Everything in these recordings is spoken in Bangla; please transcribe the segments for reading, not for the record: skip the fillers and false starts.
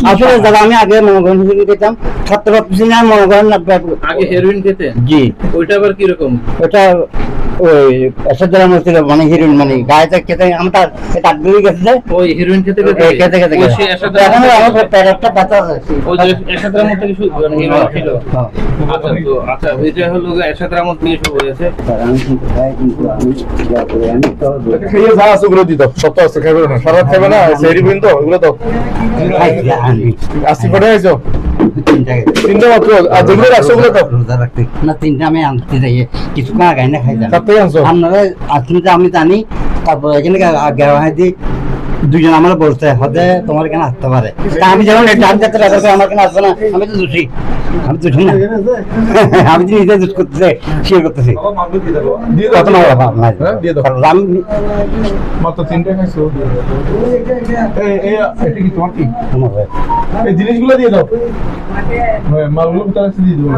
আসলে দাদা আমি আগে মনে করেন হেরোইন খেতাম, ছাত্র না মনে করেন না। আগে হেরোইন খেতে? জি। ওইটা আবার কিরকম? ওটা ওই এসেছিলাম ছিল মানে হিরোইন মানে গায়ে খেতে আমি তার তাকবিরই গেছে ওই হেরোইন খেতে খেতে খেতে খেতে ওই সে এরশাদের এখন মধ্যে- আমার পেটটা ব্যথা আছে। ওই যে এরশাদের মধ্যে কিছু হেরোইন ছিল। আচ্ছা তো আচ্ছা এটা হলো যে এরশাদের মধ্যে নিয়ে শুরু হয়েছে। আমি কিন্তু খাই, কিন্তু আমি যা করি আমি তো খেয়ে যা আছে ওগুলো দিত, সত্য আছে খাইবে না, সারা খাইবে না, সেরি বিন তো ওগুলো তো খাই আমি 80 পড়ে আইছো তিনটা মাত্র, আর যেগুলো রাখছো ওগুলো তো রোজা রাখতে না, তিনটা আমি আনতে যাই কিছুক্ষণ আগে না খাই যান সপ্তাহে আনছো? আপনারা আসলে যে আমি জানি, তারপর এখানে আগে দুজন আমার বলতে হবে তোমার এখানে আসতে পারে, তা আমি যেমন ডান যাতে রাখবে আমার এখানে আসবে না, আমি তো দোষী, আমি দোষী না। আমি তো নিজে দোষ করতেছে, শেয়ার করতেছি দিয়ে কত দাও, না আপনার হ্যাঁ, দিয়ে দাও। আমি মাত্র তিনটা খাইছো। এটা কি তোমার কি এই জিনিসগুলো দিয়ে দাও, হ্যাঁ, মালগুলো কোথায় আছে দিয়ে দেবো।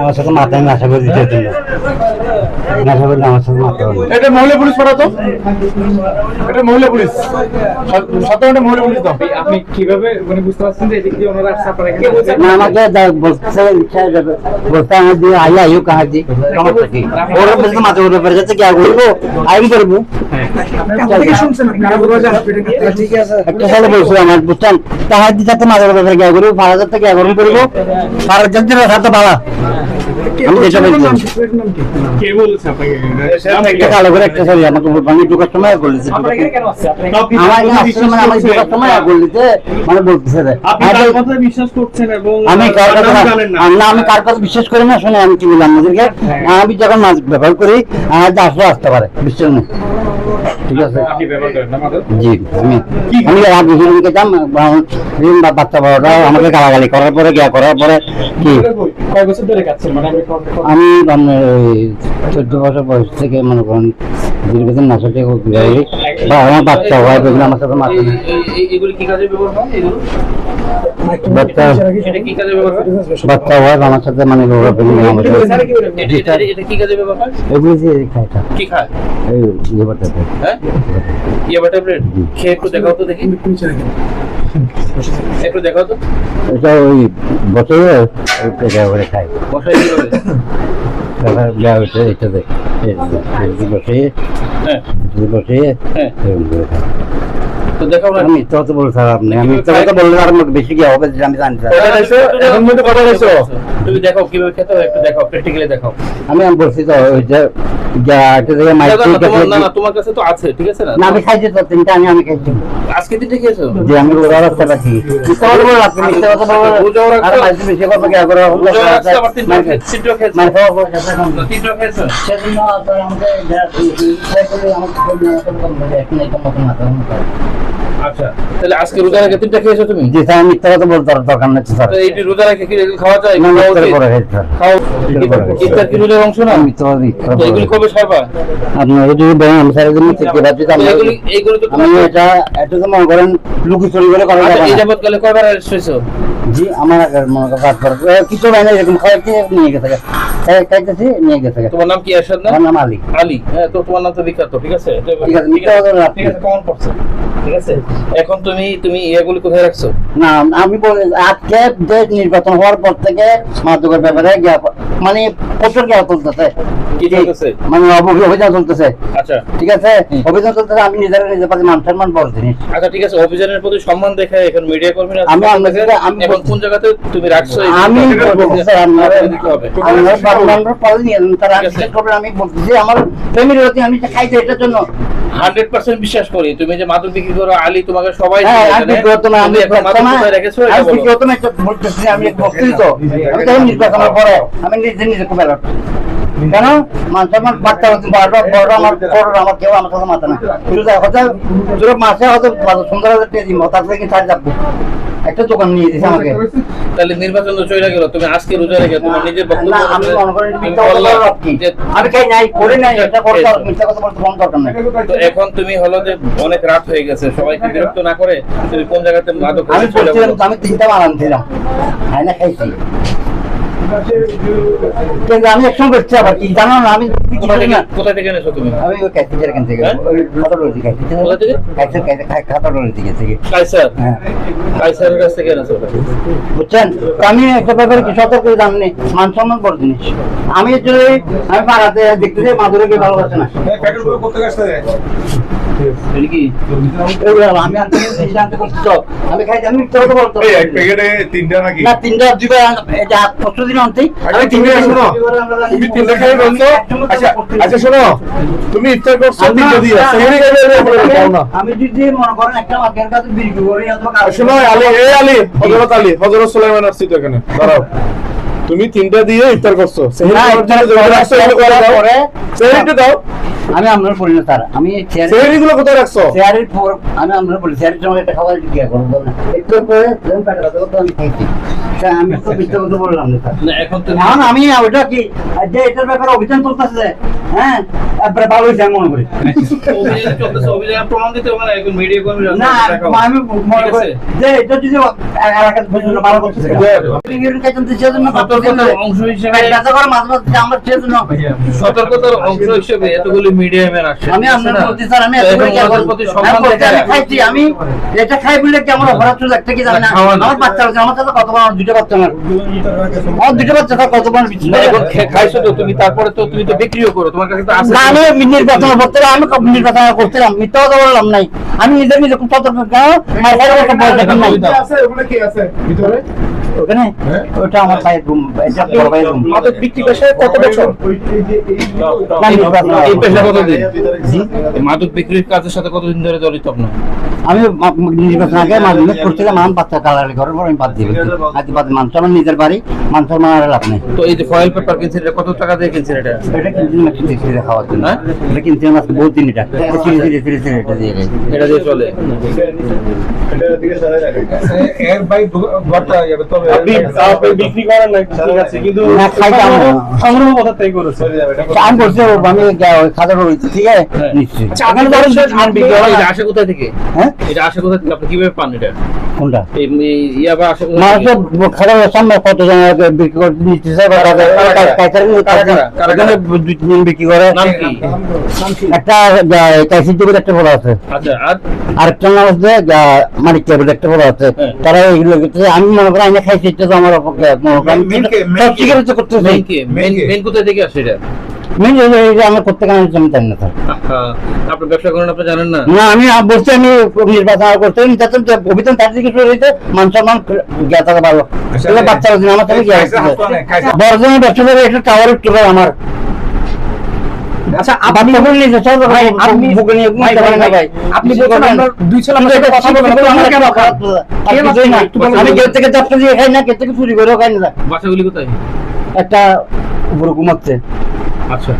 আমার সাথে মাথায় নাশা করে দিতে জন্য, নাশা করলে আমার সাথে মাথা হবে। এটা মহিলা পুলিশ পড়া তো, এটা মহিলা পুলিশ, সাথে মহিলা পুলিশ দাও। আপনি কিভাবে মানে বুঝতে পারছেন যে এদিক দিয়ে ওনারা আসছে আপনারা এখানে বলছেন? না আমাকে বলতে ইচ্ছা যাবে, বলতে আমার দিয়ে আইয়া আইও কাহা দি সমস্যা কি ওরা বলতে মাথা উঠে পড়ে যাচ্ছে, কি করবো আমি করবো ঠিক আছে একটা সালে বলছিল আমার বুঝছেন, তাহার দিতে মাথা উঠে পড়ে গিয়া করবো, 12,000 টাকা গরম করবো, 12,000 টাকা সাথে ভাড়া আমি যেটা বলছি। কে বলেছে আপনাকে? একটা কালো করে একটা সারি আমাকে আমি ঢোকার সময় বলেছে, আপনারা এখানে কেন আসছে? আপনি আমার এখানে আসছে মানে আমার ঢোকার সময় বলতে মানে বলতেছে রে। আপনি কার কথায় বিশ্বাস করছেন এবং আমি কার কথা জানেন না? না, আমি কার কথা বিশ্বাস করি না, শুনে আমি কি বললাম আপনাদেরকে, আমি যখন মাছ ব্যবহার করি আমার আসতে পারে, বিশ্বাস নেই, ঠিক আছে। আপনি ব্যবহার করেন না মাদক? জি আমি আগে হিরোইনকে যাম, বাচ্চা বড়রা আমাকে গালাগালি করার পরে গিয়া করার পরে কি কয় বছর ধরে খাচ্ছেন? মানে আপনি আমি আপনার ওই 14 বছর বয়স থেকে মনে করেন দীর্ঘদিন নাচতে বা আমার বাচ্চা হয় এগুলো আমার সাথে মাথা নেই। এগুলি কি কাজে ব্যবহার হয়? এগুলো বাচ্চা এটা কি কাজে ব্যবহার হয়? বাচ্চা হয় আমার সাথে মানে এটা কি কাজে ব্যবহার হয়? এগুলো যে খাইটা কি খায়? এই ইয়ে বাচ্চাটা হ্যাঁ ইয়াবা ট্যাবলেট খেয়ে একটু দেখাও তো দেখি, একটু দেখাও তো। এটা ওই বছরে করে খাই বসাই কিভাবে? যা হয়েছে এটাতে বসে হ্যাঁ বসে হ্যাঁ এরকম করে খাই। তো দেখাও না। আমি মিথ্যা কথা বলতে আপনি, আমি মিথ্যা কথা বললে আর বেশি কি হবে যে আমি জানি স্যার। কথা বলছো, এখন মধ্যে কথা বলছো। তুমি দেখাও কিভাবে খেতে হয়, একটু দেখাও, প্র্যাকটিক্যালি দেখাও। আমি বলছি তো ওই যে যা একটা থেকে না, মাইক না, না, তোমার কাছে তো আছে, ঠিক আছে না? না আমি খাইছি তো তিনটা, আমি খাইছি আজকে তিনটে খেয়েছো? যে আমি ওরা রাস্তা পাচ্ছি মিথ্যা কথা বলবো, আপনি মিথ্যা কথা বলবো রোজাও রাখছো? আর মাইক বেশি কথা কি করে রোজাও রাখছো, আবার তিনটেও খেয়েছো? মানে খাওয়া পরে সাথে খাবো তিনটেও খেয়েছো? সেজন্য আপনার আমাকে যা আমাকে এখন এই মতো মাথা আচ্ছা তাহলে আজকে রোজা রেখে তিনটা খেয়েছো তুমি? যে স্যার মিথ্যা কথা বলতে দরকার নেই স্যার, তো এইটি রোজা রেখে কি এগুলো খাওয়া যায়? না খাওয়া মিথ্যা উচিত? করে খাইছি স্যার, খাও। ইফতার কি রোজার অংশ না? মিথ্যা তো এগুলি কবে সারবা? আপনি যদি বলেন আমি স্যারের জন্য থেকে ভাবছি তো এইগুলি তো আমি এটা তো মনে করেন লুকি চুরি করে করা আচ্ছা, যাবে এই না। যাবৎ কালে কয়বার অ্যারেস্ট হয়েছো? জি আমার মনে করেন কাজ করে কিছু হয় না, এরকম খাওয়া কি নিয়ে গেছে খাইতেছি নিয়ে গেছে। তোমার নাম কি এরশাদ না? আমার নাম আলী। আলী, হ্যাঁ তো তোমার নাম তো বিখ্যাত, ঠিক আছে? ঠিক আছে, মিথ্যা কথা বলবো না। ঠিক আছে, কমন পড়ছে, ঠিক আছে? এখন তুমি এগুলি কোথায় রাখছো? না আমি বলি আজকে যে নির্বাচন হওয়ার পর থেকে মাদকের ব্যাপারে মানে প্রচুর জ্ঞান চলতেছে, কি চলতেছে? মানে অভিযান চলতেছে, আচ্ছা ঠিক আছে অভিযান চলতেছে, আমি নিজের পাশে মান সম্মান বড় জিনিস। আচ্ছা ঠিক আছে, অভিযানের প্রতি সম্মান দেখায় এখন মিডিয়া কর্মীরা আমি আমি এখন কোন জায়গাতে তুমি রাখছো? আমি দিতে হবে। আমি বলতেছি আমার ফ্যামিলি আমি খাইতে এটার জন্য 100% বিশ্বাস করি তুমি যে মাদক বিক্রি করো, আলী তোমাকে সবাই হ্যাঁ, জানে। আমি বিক্রতমে আমি তুমি এখন মাদক কোথায় রেখেছো এটা বলো। বিক্রতমে একটা বলতেছি, আমি এক বক্তৃত আমি তখন নির্বাচনের পরে আমি নিজে খুব এলাট কেন মানুষ আমার বাচ্চা বড় আমার কেউ আমার সাথে মাথা না শুধু মাসে হয়তো 15,000 টাকা দিব, তারপরে কি ছাড় যাবো একটা দোকান নিয়ে দিয়েছে আমাকে। তাহলে নির্বাচন তো চলে গেল, তুমি আজকে রোজা রেখে তোমার নিজের বক্তব্য না, আমি মনে করি তুমি মিথ্যা কথা বললা বলার লাভ কি? যে আমি খাই নাই করে নাই এটা করতে মিথ্যা কথা বলতে কোনো দরকার নাই। তো এখন তুমি হলো যে অনেক রাত হয়ে গেছে, সবাইকে বিরক্ত না করে তুমি কোন জায়গাতে মাদক আমি চলে বলছিলাম গেলো? তো আমি 3টা মাল আনছিলাম খাই না খাইছি কিন্তু আমি একসঙ্গে করছি আবার কি জানো না আমি কোথা থেকে এনেছো তুমি? আমি ওই ক্যাসিটার এখান থেকে হ্যাঁ? ওই খাতাডোর থেকে কোথা থেকে? খাতাডোর থেকে কাইসার। হ্যাঁ কাইসারের কাছ থেকে এনেছো ওটা? বুঝছেন তো আমি একটা ব্যাপারে কি সতর্ক করে জানি মান সম্মান বড় জিনিস আমি যদি আমি পাড়াতে দেখতে যাই মাদুরকে ভালোবাসে না প্যাকেটগুলো করতে আসতে এটা কি? এগুলো আমি আনতে জানতে করছি তো আমি খাই আমি মিথ্যা কথা বলতো এই এক প্যাকেটে তিনটা নাকি না তিনটা দুইবার এটা প্রতিদিন আনতেই আমি তিনটা শোনো তুমি তিনটা খাই বলছো আচ্ছা আচ্ছা শোনো তুমি ইফতার করছো তিনটা দিয়ে সেহরি খাইবে না আমি যদি মনে করেন একটা মার্কের কাছে বিক্রি করি অথবা শোনো আলী হযরত সুলাইমান আসছে তো এখানে দাঁড়াও তুমি তিনটা দিয়ে ইফতার করছো সেহরি না, করার জন্য ইফতার যেগুলো রাখছো এগুলো করে দাও পরে সেহরিটা দাও আমি আপনার বলি না স্যার আমি সেহরি গুলো কোথায় রাখছো চেয়ারের পর আমি আপনার বলি চেয়ারের সময় একটা খাবার কি করবো না একটু পরে যখন পেটে ব্যথা করতো আমি খাইছি স্যার আমি তো মিথ্যা কথা বললাম না স্যার না এখন তো এখন আমি ওটা কি যে এটার ব্যাপারে অভিযান চলতেছে হ্যাঁ তারপরে ভালো হয়েছে আমি মনে করি অভিযান চলতেছে, অভিযান প্রমাণ দিতে হবে না, এখন মিডিয়া কর্মী না আমি মনে করি যে এটা যদি এলাকার জন্য ভালো করতেছে সতর্কতার অংশ হিসেবে আমার সেজন্য সতর্কতার অংশ হিসেবে এতগুলি মিডিয়া ম্যান আসছে। আমি আপনার না? বলছি স্যার আমি তো এখন এতগুলো ওদের প্রতি সম্মান আমি দেখায়। খাইছি আমি এটা খাই বলে কি আমার অপরাধ চলে একটা কি জানি না খাওয়ানো। আমার বাচ্চা আছে আমার সাথে কত বড় দুটো বাচ্চা আমার দুটো বাচ্চা তার কত বড় বিচ্ছিন্ন না, এখন খাইছো তো তুমি, তারপরে তো তুমি তো বিক্রিও করো, তোমার কাছে তো আছে। না আমি নির্বাচন করছিলাম আমি নির্বাচন করছিলাম মিথ্যা কথা বললাম নাই আমি নিজে খুব সতর্ক নাই আছে ওখানে কি আছে ভিতরে ওখানে হ্যাঁ? ওটা আমার ভাইয়ের রুম এটা বড় ভাইয়ের রুম আমাদের বিক্রি পেশায় কত বছর না, নির্বাচন। এই পেশা কতদিন? এই মাদক বিক্রির কাজের সাথে কতদিন ধরে জড়িত আপনার? আমি নির্বাচন আগে মাধ্যমিক করছিলাম আমার বাচ্চা কালারে ঘরের পর আমি বাদ দিয়ে আজ বাদ মানুষ আমার নিজের বাড়ি মানুষের মারা লাভ নেই তো এই যে ফয়েল পেপার কিনছেন, এটা কত টাকা দিয়ে কিনছেন এটা? এটা কিনছি মাছ দিয়ে খাওয়ার জন্য হ্যাঁ? এটা কিনছি মাছ বহুত দিন এটা এটা দিয়ে গেছে এটা দিয়ে চলে? এর ভাই ঘরটা যাবে তবে আপনি বিক্রি করেন না ঠিক আছে কিন্তু না খাইতাম না। সংগ্রহ কথা তাই করেছে আমি করছি আমি খাতার রয়েছি ঠিক আছে হ্যাঁ। নিশ্চয়ই আচ্ছা, আপনার ধরেন যে আর বিক্রি হয় এটা না। আসে কোথা থেকে? হ্যাঁ এটা আসে কোথা থেকে? আপনি কিভাবে পান এটা? কোনটা এই ইয়াবা আসে কোথা থেকে? মানুষের খারাপ সামনে কত জন বিক্রি করে নিচ্ছে দুই তিন দিন বিক্রি করে নাম কি? একটা কাইসি টিভির একটা বড় আছে আচ্ছা, আর আরেকটা নাম আছে মানিক টেবিল একটা বড় আছে হ্যাঁ। তারা এগুলো করতেছে আমি মনে করি আমি খাইছি এটা তো আমার অপক্ষে মনে করি মেন কে? করতেছি মেন কি? মেন কোথা থেকে আসে এটা? মেন আমার করতে কেন আমি জানি না স্যার আহা, আপনি ব্যবসা করেন, আপনি জানেন না? না আমি বলছি আমি নির্বাচন করতে চাচ্ছেন যে অভিযান তার দিকে শুরু হয়েছে মান সম্মান জ্ঞাতা ভালো এগুলো বাচ্চারা দিন আমার থেকে বড়জনের ব্যবসা করে একটা টাওয়ার উঠতে পারে আমার আচ্ছা আপনি নিজে চল ভাই আপনি মুখে নিয়ে ভাই, ভাই, ভাই, আপনি বলছেন আমরা দুই ছেলে আমার সাথে কথা বলবো, আমরা কেন আমি গেট থেকে চাপটা দিয়ে খাই না গেট থেকে চুরি করেও খাই না বাসাগুলি কোথায়? একটা উপরে ঘুমাচ্ছে আচ্ছা।